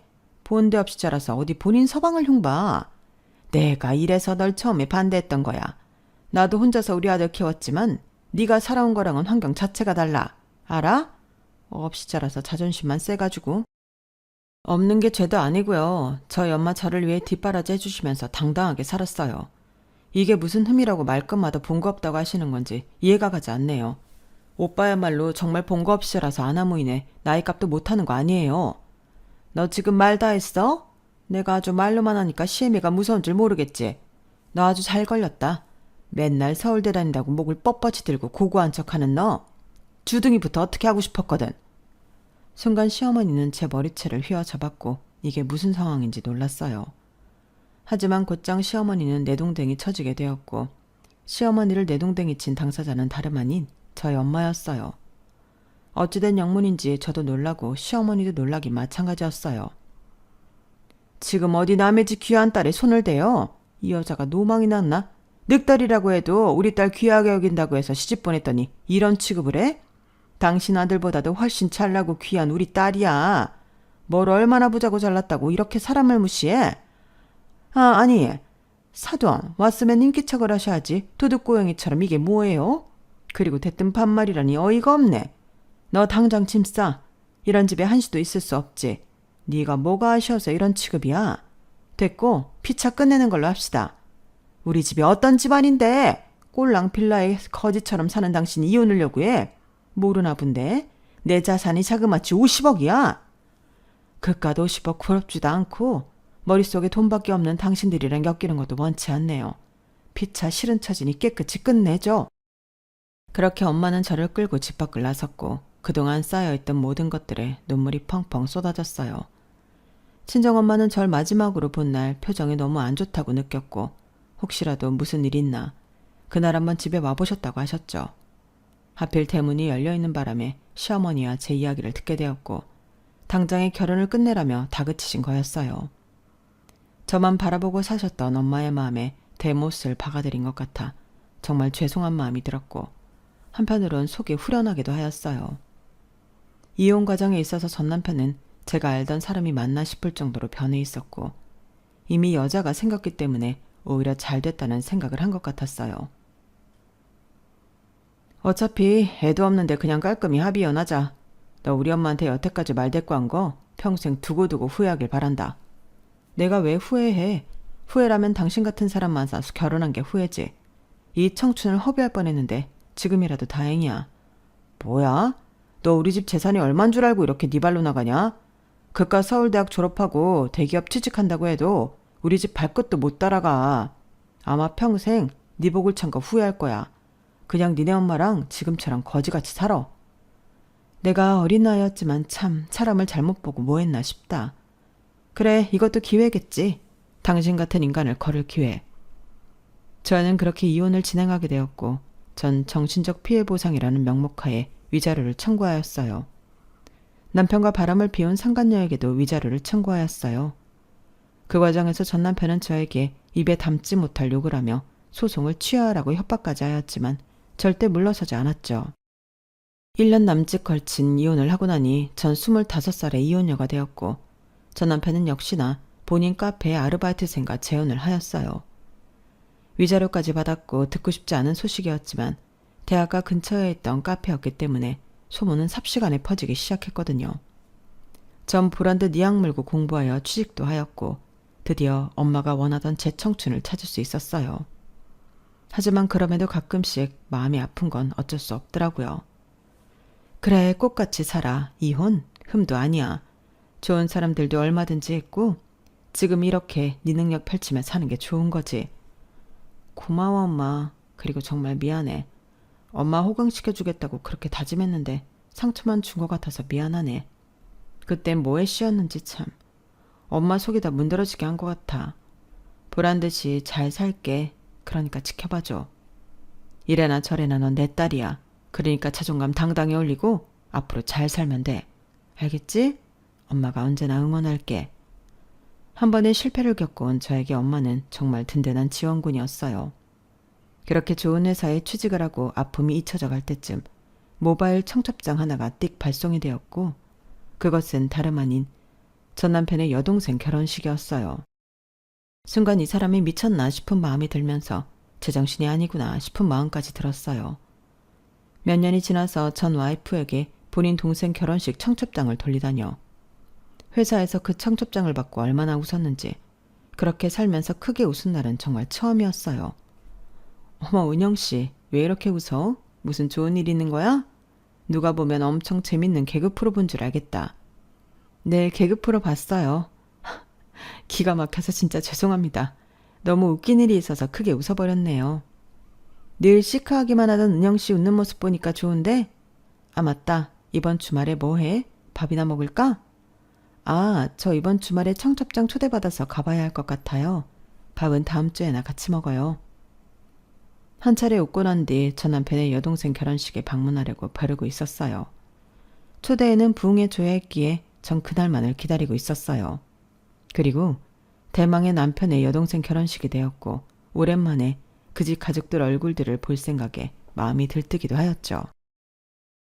본데 없이 자라서 어디 본인 서방을 흉봐. 내가 이래서 널 처음에 반대했던 거야. 나도 혼자서 우리 아들 키웠지만 네가 살아온 거랑은 환경 자체가 달라. 알아? 없이 자라서 자존심만 세가지고. 없는 게 죄도 아니고요. 저희 엄마 저를 위해 뒷바라지 해주시면서 당당하게 살았어요. 이게 무슨 흠이라고 말끝마다 본 거 없다고 하시는 건지 이해가 가지 않네요. 오빠야말로 정말 본 거 없이 자라서 아나무인에 나이값도 못하는 거 아니에요. 너 지금 말 다 했어? 내가 아주 말로만 하니까 시애미가 무서운 줄 모르겠지. 너 아주 잘 걸렸다. 맨날 서울대 다닌다고 목을 뻣뻣이 들고 고고한 척하는 너. 주둥이부터 어떻게 하고 싶었거든. 순간 시어머니는 제 머리채를 휘어잡았고 이게 무슨 상황인지 놀랐어요. 하지만 곧장 시어머니는 내동댕이 쳐지게 되었고 시어머니를 내동댕이 친 당사자는 다름 아닌 저희 엄마였어요. 어찌된 영문인지 저도 놀라고 시어머니도 놀라기 마찬가지였어요. 지금 어디 남의 집 귀한 딸에 손을 대요? 이 여자가 노망이 났나? 늑딸이라고 해도 우리 딸 귀하게 여긴다고 해서 시집 보냈더니 이런 취급을 해? 당신 아들보다도 훨씬 잘나고 귀한 우리 딸이야. 뭘 얼마나 부자고 잘났다고 이렇게 사람을 무시해? 아니, 사돈 왔으면 인기척을 하셔야지. 도둑고양이처럼 이게 뭐예요? 그리고 대뜸 반말이라니 어이가 없네. 너 당장 짐 싸. 이런 집에 한시도 있을 수 없지. 네가 뭐가 아쉬워서 이런 취급이야? 됐고 피차 끝내는 걸로 합시다. 우리 집이 어떤 집안인데 꼴랑 빌라에 거지처럼 사는 당신이 이혼을 요구해? 모르나 본데 내 자산이 자그마치 50억이야. 그깟 50억 부럽지도 않고 머릿속에 돈밖에 없는 당신들이랑 엮이는 것도 원치 않네요. 피차 싫은 처지니 깨끗이 끝내줘. 그렇게 엄마는 저를 끌고 집 밖을 나섰고 그동안 쌓여있던 모든 것들에 눈물이 펑펑 쏟아졌어요. 친정엄마는 절 마지막으로 본 날 표정이 너무 안 좋다고 느꼈고 혹시라도 무슨 일 있나 그날 한번 집에 와보셨다고 하셨죠. 하필 대문이 열려있는 바람에 시어머니와 제 이야기를 듣게 되었고 당장에 결혼을 끝내라며 다그치신 거였어요. 저만 바라보고 사셨던 엄마의 마음에 대못을 박아들인 것 같아 정말 죄송한 마음이 들었고 한편으론 속이 후련하기도 하였어요. 이혼 과정에 있어서 전 남편은 제가 알던 사람이 맞나 싶을 정도로 변해 있었고 이미 여자가 생겼기 때문에 오히려 잘 됐다는 생각을 한 것 같았어요. 어차피 애도 없는데 그냥 깔끔히 합의연하자. 너 우리 엄마한테 여태까지 말대꾸한 거 평생 두고두고 후회하길 바란다. 내가 왜 후회해? 후회라면 당신 같은 사람 만나서 결혼한 게 후회지. 이 청춘을 허비할 뻔했는데 지금이라도 다행이야. 뭐야? 너 우리 집 재산이 얼만 줄 알고 이렇게 네 발로 나가냐? 그깟 서울대학 졸업하고 대기업 취직한다고 해도 우리 집 발끝도 못 따라가. 아마 평생 네 복을 찬 거 후회할 거야. 그냥 니네 엄마랑 지금처럼 거지같이 살아. 내가 어린 나이였지만 참 사람을 잘못 보고 뭐 했나 싶다. 그래, 이것도 기회겠지. 당신 같은 인간을 거를 기회. 저는 그렇게 이혼을 진행하게 되었고 전 정신적 피해 보상이라는 명목하에 위자료를 청구하였어요. 남편과 바람을 피운 상간녀에게도 위자료를 청구하였어요. 그 과정에서 전 남편은 저에게 입에 담지 못할 욕을 하며 소송을 취하하라고 협박까지 하였지만 절대 물러서지 않았죠. 1년 남짓 걸친 이혼을 하고 나니 전 25살에 이혼녀가 되었고 전 남편은 역시나 본인 카페에 아르바이트생과 재혼을 하였어요. 위자료까지 받았고 듣고 싶지 않은 소식이었지만 대학가 근처에 있던 카페였기 때문에 소문은 삽시간에 퍼지기 시작했거든요. 전 보란듯 니악 물고 공부하여 취직도 하였고 드디어 엄마가 원하던 제 청춘을 찾을 수 있었어요. 하지만 그럼에도 가끔씩 마음이 아픈 건 어쩔 수 없더라고요. 그래, 꽃같이 살아. 이혼? 흠도 아니야. 좋은 사람들도 얼마든지 있고 지금 이렇게 네 능력 펼치며 사는 게 좋은 거지. 고마워 엄마. 그리고 정말 미안해. 엄마 호강시켜주겠다고 그렇게 다짐했는데 상처만 준 것 같아서 미안하네. 그땐 뭐에 씌였는지 참. 엄마 속이 다 문드러지게 한 것 같아. 보란 듯이 잘 살게. 그러니까 지켜봐줘. 이래나 저래나 넌 내 딸이야. 그러니까 자존감 당당히 올리고 앞으로 잘 살면 돼. 알겠지? 엄마가 언제나 응원할게. 한 번의 실패를 겪어온 저에게 엄마는 정말 든든한 지원군이었어요. 그렇게 좋은 회사에 취직을 하고 아픔이 잊혀져 갈 때쯤 모바일 청첩장 하나가 띡 발송이 되었고 그것은 다름 아닌 전 남편의 여동생 결혼식이었어요. 순간 이 사람이 미쳤나 싶은 마음이 들면서 제정신이 아니구나 싶은 마음까지 들었어요. 몇 년이 지나서 전 와이프에게 본인 동생 결혼식 청첩장을 돌리다녀. 회사에서 그 청첩장을 받고 얼마나 웃었는지 그렇게 살면서 크게 웃은 날은 정말 처음이었어요. 어머 은영씨 왜 이렇게 웃어? 무슨 좋은 일 있는 거야? 누가 보면 엄청 재밌는 개그 프로 본 줄 알겠다. 네 개그 프로 봤어요. 기가 막혀서 진짜 죄송합니다. 너무 웃긴 일이 있어서 크게 웃어버렸네요. 늘 시크하기만 하던 은영씨 웃는 모습 보니까 좋은데? 아 맞다. 이번 주말에 뭐 해? 밥이나 먹을까? 아, 저 이번 주말에 청첩장 초대받아서 가봐야 할 것 같아요. 밥은 다음 주에나 같이 먹어요. 한 차례 웃고 난 뒤 전 남편의 여동생 결혼식에 방문하려고 벼르고 있었어요. 초대에는 부응해줘야 했기에 전 그날만을 기다리고 있었어요. 그리고 대망의 남편의 여동생 결혼식이 되었고 오랜만에 그 집 가족들 얼굴들을 볼 생각에 마음이 들뜨기도 하였죠.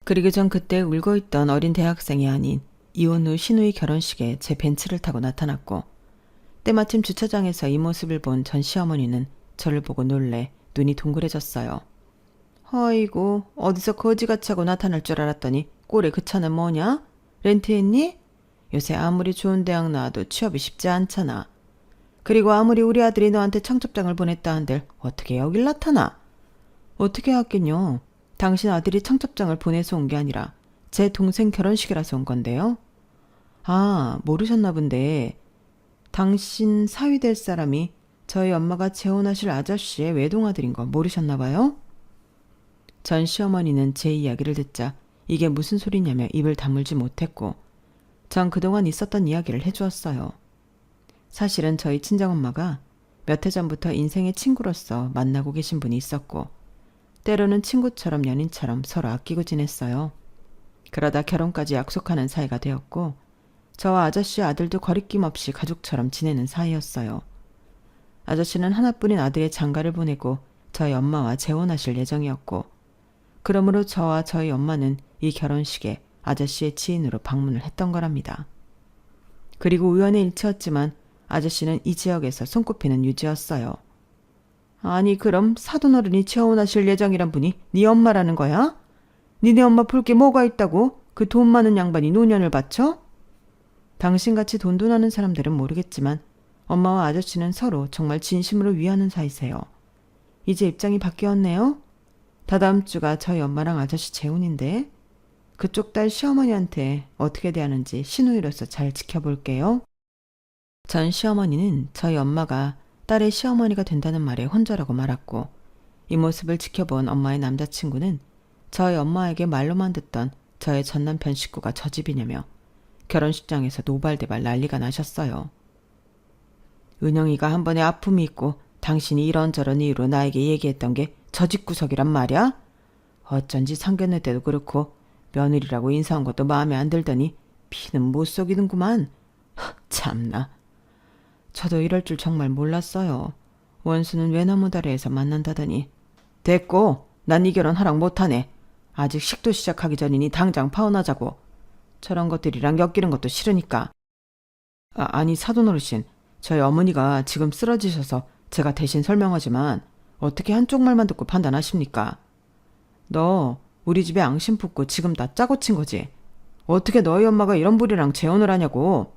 그리고 전 그때 울고 있던 어린 대학생이 아닌 이혼 후 시누이 결혼식에 제 벤츠를 타고 나타났고 때마침 주차장에서 이 모습을 본 전 시어머니는 저를 보고 놀래 눈이 동그래졌어요. 아이고 어디서 거지같이 하고 나타날 줄 알았더니 꼴에 그 차는 뭐냐? 렌트했니? 요새 아무리 좋은 대학 나와도 취업이 쉽지 않잖아. 그리고 아무리 우리 아들이 너한테 청첩장을 보냈다 한들 어떻게 여길 나타나? 어떻게 왔겠뇨? 당신 아들이 청첩장을 보내서 온 게 아니라 제 동생 결혼식이라서 온 건데요. 아, 모르셨나 본데 당신 사위 될 사람이 저희 엄마가 재혼하실 아저씨의 외동아들인 거 모르셨나 봐요? 전 시어머니는 제 이야기를 듣자 이게 무슨 소리냐며 입을 다물지 못했고 전 그동안 있었던 이야기를 해주었어요. 사실은 저희 친정엄마가 몇 해 전부터 인생의 친구로서 만나고 계신 분이 있었고 때로는 친구처럼 연인처럼 서로 아끼고 지냈어요. 그러다 결혼까지 약속하는 사이가 되었고 저와 아저씨 아들도 거리낌 없이 가족처럼 지내는 사이였어요. 아저씨는 하나뿐인 아들의 장가를 보내고 저희 엄마와 재혼하실 예정이었고 그러므로 저와 저희 엄마는 이 결혼식에 아저씨의 지인으로 방문을 했던 거랍니다. 그리고 우연의 일치였지만 아저씨는 이 지역에서 손꼽히는 유지였어요. 아니 그럼 사돈어른이 재혼하실 예정이란 분이 네 엄마라는 거야? 니네 엄마 볼 게 뭐가 있다고 그 돈 많은 양반이 노년을 바쳐? 당신같이 돈돈하는 사람들은 모르겠지만 엄마와 아저씨는 서로 정말 진심으로 위하는 사이세요. 이제 입장이 바뀌었네요. 다다음 주가 저희 엄마랑 아저씨 재혼인데 그쪽 딸 시어머니한테 어떻게 대하는지 시누이로서 잘 지켜볼게요. 전 시어머니는 저희 엄마가 딸의 시어머니가 된다는 말에 혼절하고 말았고 이 모습을 지켜본 엄마의 남자친구는 저희 엄마에게 말로만 듣던 저의 전남편 식구가 저 집이냐며 결혼식장에서 노발대발 난리가 나셨어요. 은영이가 한 번에 아픔이 있고 당신이 이런저런 이유로 나에게 얘기했던 게 저 집 구석이란 말이야? 어쩐지 상견례 때도 그렇고 며느리라고 인사한 것도 마음에 안 들더니 피는 못 속이는구만. 참나. 저도 이럴 줄 정말 몰랐어요. 원수는 외나무 다리에서 만난다더니 됐고 난 이 결혼 허락 못하네. 아직 식도 시작하기 전이니 당장 파혼하자고. 저런 것들이랑 엮이는 것도 싫으니까. 아니 사돈어르신 저희 어머니가 지금 쓰러지셔서 제가 대신 설명하지만 어떻게 한쪽 말만 듣고 판단하십니까? 너 우리 집에 앙심 품고 지금 나 짜고 친 거지? 어떻게 너희 엄마가 이런 부리랑 재혼을 하냐고.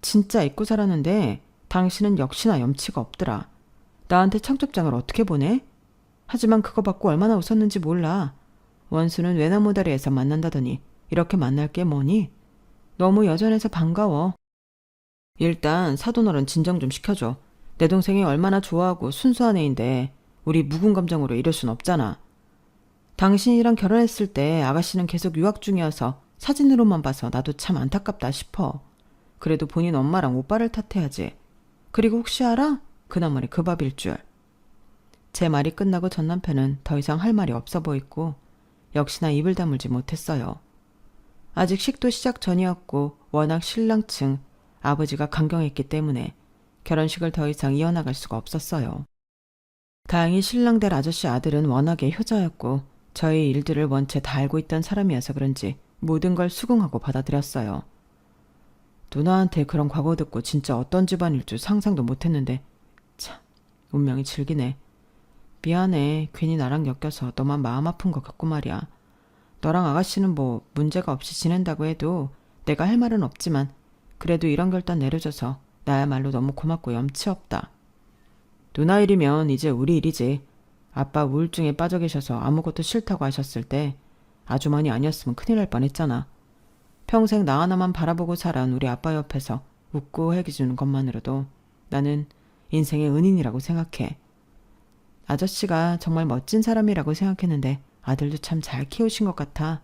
진짜 잊고 살았는데 당신은 역시나 염치가 없더라. 나한테 청첩장을 어떻게 보내? 하지만 그거 받고 얼마나 웃었는지 몰라. 원수는 외나무 다리에서 만난다더니 이렇게 만날 게 뭐니? 너무 여전해서 반가워. 일단 사돈어른 진정 좀 시켜줘. 내 동생이 얼마나 좋아하고 순수한 애인데 우리 묵은 감정으로 이럴 순 없잖아. 당신이랑 결혼했을 때 아가씨는 계속 유학 중이어서 사진으로만 봐서 나도 참 안타깝다 싶어. 그래도 본인 엄마랑 오빠를 탓해야지. 그리고 혹시 알아? 그나마리 그 밥일 줄. 제 말이 끝나고 전 남편은 더 이상 할 말이 없어 보였고 역시나 입을 다물지 못했어요. 아직 식도 시작 전이었고 워낙 신랑 측 아버지가 강경했기 때문에 결혼식을 더 이상 이어나갈 수가 없었어요. 다행히 신랑 될 아저씨 아들은 워낙에 효자였고 저의 일들을 원체 다 알고 있던 사람이어서 그런지 모든 걸 수긍하고 받아들였어요. 누나한테 그런 과거 듣고 진짜 어떤 집안일 줄 상상도 못했는데 참 운명이 질기네. 미안해. 괜히 나랑 엮여서 너만 마음 아픈 것 같고 말이야. 너랑 아가씨는 뭐 문제가 없이 지낸다고 해도 내가 할 말은 없지만 그래도 이런 결단 내려줘서 나야말로 너무 고맙고 염치 없다. 누나 일이면 이제 우리 일이지. 아빠 우울증에 빠져 계셔서 아무것도 싫다고 하셨을 때 아주머니 아니었으면 큰일 날 뻔했잖아. 평생 나 하나만 바라보고 살아온 우리 아빠 옆에서 웃고 해주는 것만으로도 나는 인생의 은인이라고 생각해. 아저씨가 정말 멋진 사람이라고 생각했는데 아들도 참 잘 키우신 것 같아.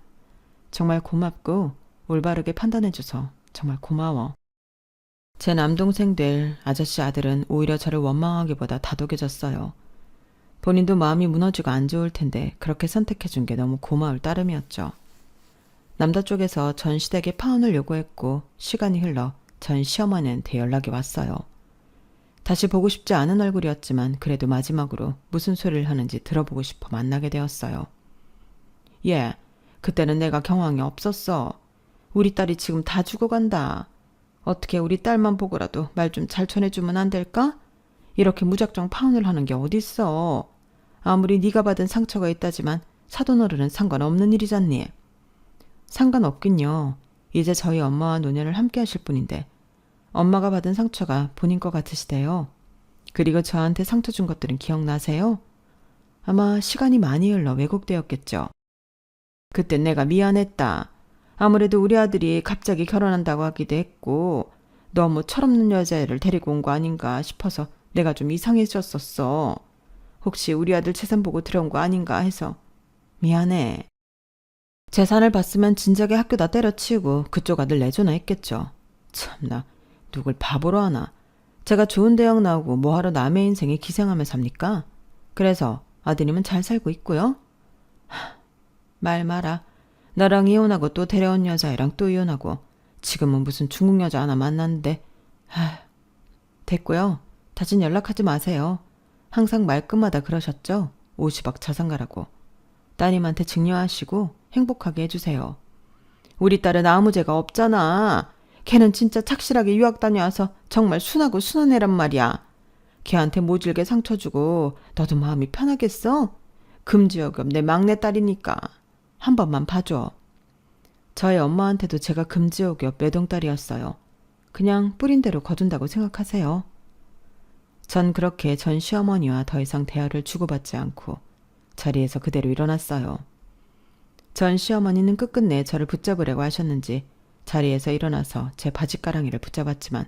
정말 고맙고 올바르게 판단해줘서 정말 고마워. 제 남동생 될 아저씨 아들은 오히려 저를 원망하기보다 다독여졌어요. 본인도 마음이 무너지고 안 좋을 텐데 그렇게 선택해준 게 너무 고마울 따름이었죠. 남자 쪽에서 전 시댁에 파혼을 요구했고 시간이 흘러 전 시어머니한테 연락이 왔어요. 다시 보고 싶지 않은 얼굴이었지만 그래도 마지막으로 무슨 소리를 하는지 들어보고 싶어 만나게 되었어요. 예, 그때는 내가 경황이 없었어. 우리 딸이 지금 다 죽어간다. 어떻게 우리 딸만 보고라도 말 좀 잘 전해주면 안 될까? 이렇게 무작정 파혼을 하는 게 어딨어. 아무리 네가 받은 상처가 있다지만 사돈어른은 상관없는 일이잖니. 상관없긴요. 이제 저희 엄마와 노년을 함께 하실 분인데 엄마가 받은 상처가 본인 것 같으시대요. 그리고 저한테 상처 준 것들은 기억나세요? 아마 시간이 많이 흘러 왜곡되었겠죠. 그때 내가 미안했다. 아무래도 우리 아들이 갑자기 결혼한다고 하기도 했고 너무 철없는 여자애를 데리고 온 거 아닌가 싶어서 내가 좀 이상해졌었어. 혹시 우리 아들 재산 보고 들여온 거 아닌가 해서 미안해. 재산을 봤으면 진작에 학교 다 때려치우고 그쪽 아들 내줘나 했겠죠. 참나 누굴 바보로 하나. 제가 좋은 대학 나오고 뭐하러 남의 인생에 기생하며 삽니까? 그래서 아드님은 잘 살고 있고요. 말 마라. 나랑 이혼하고 또 데려온 여자애랑 또 이혼하고 지금은 무슨 중국 여자 하나 만났는데 됐고요. 다신 연락하지 마세요. 항상 말끝마다 그러셨죠? 50억 자산가라고. 따님한테 증여하시고 행복하게 해주세요. 우리 딸은 아무 죄가 없잖아. 걔는 진짜 착실하게 유학 다녀와서 정말 순하고 순한 애란 말이야. 걔한테 모질게 상처 주고 너도 마음이 편하겠어? 금지어금 내 막내딸이니까 한 번만 봐줘. 저희 엄마한테도 제가 금지어금 외동딸이었어요. 그냥 뿌린 대로 거둔다고 생각하세요. 전 그렇게 전 시어머니와 더 이상 대화를 주고받지 않고 자리에서 그대로 일어났어요. 전 시어머니는 끝끝내 저를 붙잡으려고 하셨는지 자리에서 일어나서 제 바지가랑이를 붙잡았지만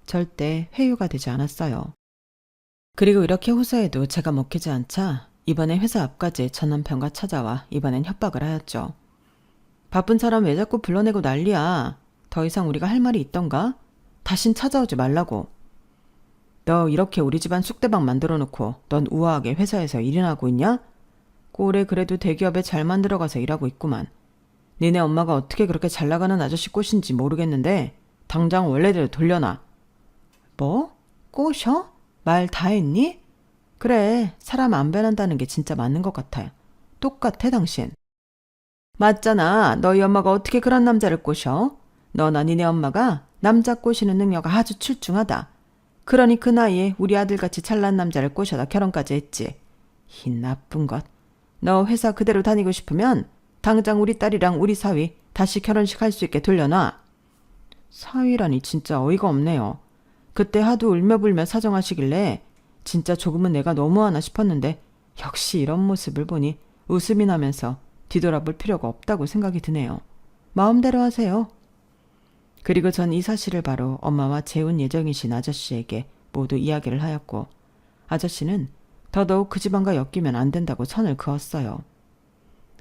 절대 회유가 되지 않았어요. 그리고 이렇게 호소해도 제가 먹히지 않자 이번에 회사 앞까지 전 남편과 찾아와 이번엔 협박을 하였죠. 바쁜 사람 왜 자꾸 불러내고 난리야. 더 이상 우리가 할 말이 있던가? 다신 찾아오지 말라고. 너 이렇게 우리 집안 쑥대박 만들어 놓고 넌 우아하게 회사에서 일이나 하고 있냐? 꼴에 그래도 대기업에 잘 만들어가서 일하고 있구만. 니네 엄마가 어떻게 그렇게 잘 나가는 아저씨 꼬신지 모르겠는데 당장 원래대로 돌려놔. 뭐? 꼬셔? 말 다 했니? 그래, 사람 안 변한다는 게 진짜 맞는 것 같아. 똑같아 당신. 맞잖아. 너희 엄마가 어떻게 그런 남자를 꼬셔? 너나 니네 엄마가 남자 꼬시는 능력 아주 출중하다. 그러니 그 나이에 우리 아들같이 잘난 남자를 꼬셔다 결혼까지 했지. 이 나쁜 것. 너 회사 그대로 다니고 싶으면 당장 우리 딸이랑 우리 사위 다시 결혼식 할 수 있게 돌려놔. 사위라니 진짜 어이가 없네요. 그때 하도 울며불며 사정하시길래 진짜 조금은 내가 너무하나 싶었는데 역시 이런 모습을 보니 웃음이 나면서 뒤돌아볼 필요가 없다고 생각이 드네요. 마음대로 하세요. 그리고 전 이 사실을 바로 엄마와 재혼 예정이신 아저씨에게 모두 이야기를 하였고 아저씨는 더더욱 그 집안과 엮이면 안 된다고 선을 그었어요.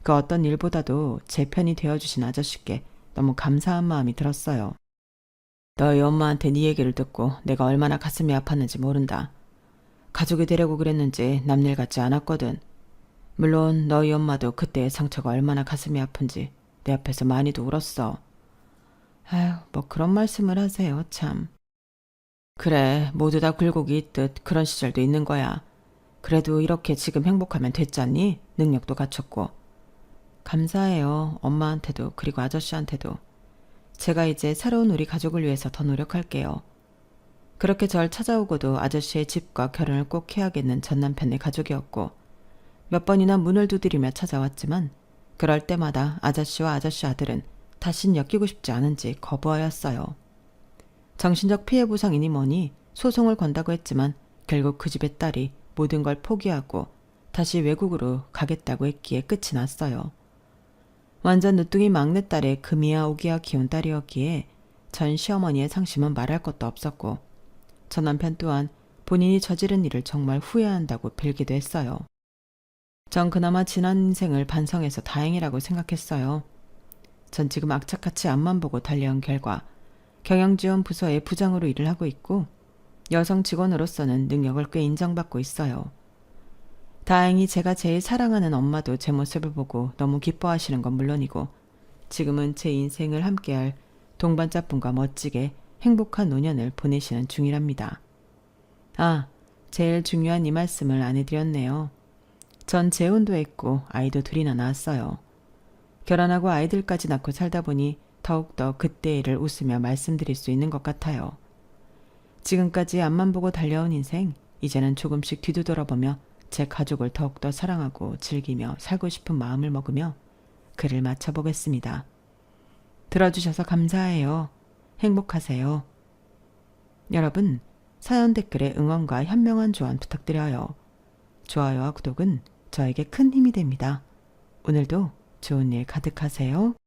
그 어떤 일보다도 제 편이 되어주신 아저씨께 너무 감사한 마음이 들었어요. 너희 엄마한테 네 얘기를 듣고 내가 얼마나 가슴이 아팠는지 모른다. 가족이 되려고 그랬는지 남일 같지 않았거든. 물론 너희 엄마도 그때의 상처가 얼마나 가슴이 아픈지 내 앞에서 많이도 울었어. 아휴, 뭐 그런 말씀을 하세요, 참. 그래, 모두 다 굴곡이 있듯 그런 시절도 있는 거야. 그래도 이렇게 지금 행복하면 됐잖니? 능력도 갖췄고. 감사해요. 엄마한테도 그리고 아저씨한테도. 제가 이제 새로운 우리 가족을 위해서 더 노력할게요. 그렇게 절 찾아오고도 아저씨의 집과 결혼을 꼭 해야겠는 전 남편의 가족이었고 몇 번이나 문을 두드리며 찾아왔지만 그럴 때마다 아저씨와 아저씨 아들은 다신 엮이고 싶지 않은지 거부하였어요. 정신적 피해 보상이니 뭐니 소송을 건다고 했지만 결국 그 집의 딸이 모든 걸 포기하고 다시 외국으로 가겠다고 했기에 끝이 났어요. 완전 늦둥이 막내딸의 금이야 오기야 키운 딸이었기에 전 시어머니의 상심은 말할 것도 없었고 전 남편 또한 본인이 저지른 일을 정말 후회한다고 빌기도 했어요. 전 그나마 지난 인생을 반성해서 다행이라고 생각했어요. 전 지금 악착같이 앞만 보고 달려온 결과 경영지원 부서의 부장으로 일을 하고 있고 여성 직원으로서는 능력을 꽤 인정받고 있어요. 다행히 제가 제일 사랑하는 엄마도 제 모습을 보고 너무 기뻐하시는 건 물론이고 지금은 제 인생을 함께할 동반자분과 멋지게 행복한 노년을 보내시는 중이랍니다. 아, 제일 중요한 이 말씀을 안 해드렸네요. 전 재혼도 했고 아이도 둘이나 낳았어요. 결혼하고 아이들까지 낳고 살다 보니 더욱더 그때 일을 웃으며 말씀드릴 수 있는 것 같아요. 지금까지 앞만 보고 달려온 인생, 이제는 조금씩 뒤돌아보며 제 가족을 더욱더 사랑하고 즐기며 살고 싶은 마음을 먹으며 글을 마쳐보겠습니다. 들어주셔서 감사해요. 행복하세요. 여러분, 사연 댓글에 응원과 현명한 조언 부탁드려요. 좋아요와 구독은 저에게 큰 힘이 됩니다. 오늘도 좋은 일 가득하세요.